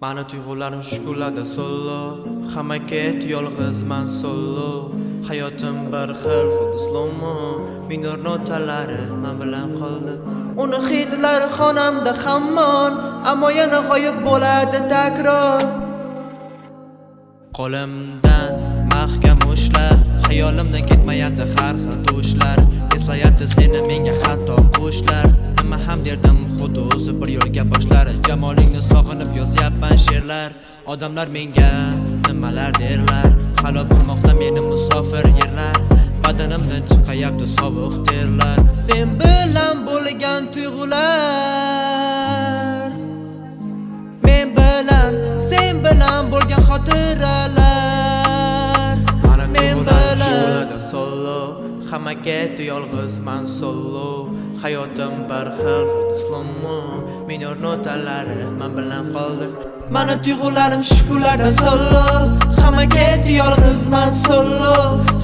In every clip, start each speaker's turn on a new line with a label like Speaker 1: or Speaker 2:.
Speaker 1: Mani tuyg'ularim shukurlarda solo, hamma ketdi yolg'izman solo. Hayotim bir xil xuddi slow-mo, minor notalari men bilan qoldi. Uni hidlari xonamda hammon, ammo yana g'oyib bo'ladi takror. Qo'limdan mahkam ushlar, xayolimdan ketmayapti har xil tushlar. Eslayapti seni menga hatto qushlar. Nima ham derdim xuddi o'zi bir yo'lga boshlar. Jamolingni sog'inib yozyapman she'rlar. Odamlar menga nimalar derlar, halol bo'lmoqda meni musofir yerlar. Badanimdan chiqayapti sovuq terlar. Sen bilan bo'lgan tuyg'ular, men bilan, sen bilan bo'lgan xotiralar. Men bilan solo, hamma ketdi yolg'izman solo. Hayotim bir xil slow-mo, minor notalari men bilan qoldi. Mani tuyg'ularim shukurlarda solo, hamma ketdi yolg'izman solo.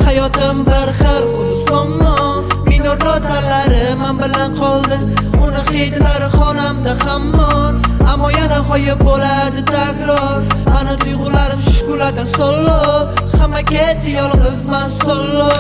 Speaker 1: Hayotim bir xil slow-mo, minor notalari men bilan qoldi. Uni hidlari xonamda hammon, ammo yana g'oyib bo'ladi takror. Mani tuyg'ularim shukurlarda solo, hamma ketdi yolg'izman solo.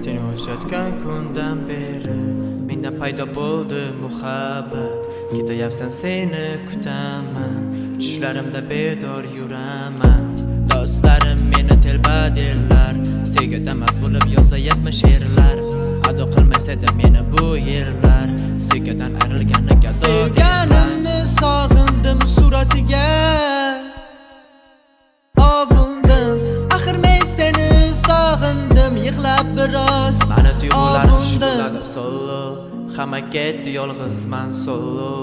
Speaker 1: Seni o'shatgan kundan beri menda paydo bo'ldi muhabbat. Ketayapsan seni kutaman, tushlarimda bedor yuraman. Do'stlarim meni telba derlar, sevgida mast bo'lib yozayapman she'rlar. Ado qilmasada meni bu yerlar, sevgidan ayrilganiga sevganimni sog'indim suratiga ovundim. Axir men seni sog'indim, yig'lab biroz mani tuyg'ularim shukurlarda solo, hamma ketdi yolg'izman solo.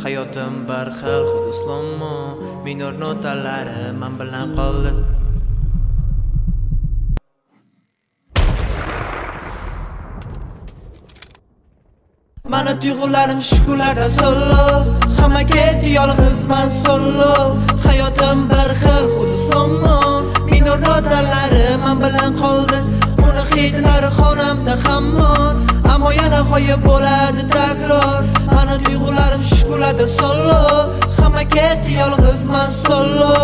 Speaker 1: Hayotim bir xil xuddi slow-mo, minor notalari men bilan qoldi. Mani tuyg'ularim shukurlarda solo, hamma ketdi yolg'izman solo. Hayotim bir xil xuddi slow-mo, minor notalari men bilan qoldi. Uni hidlari xonamda hammon, ammo yana g'oyib bo'ladi takror. Mani tuyg'ularim shukurlarda solo, hamma ketdi yolg'izman solo.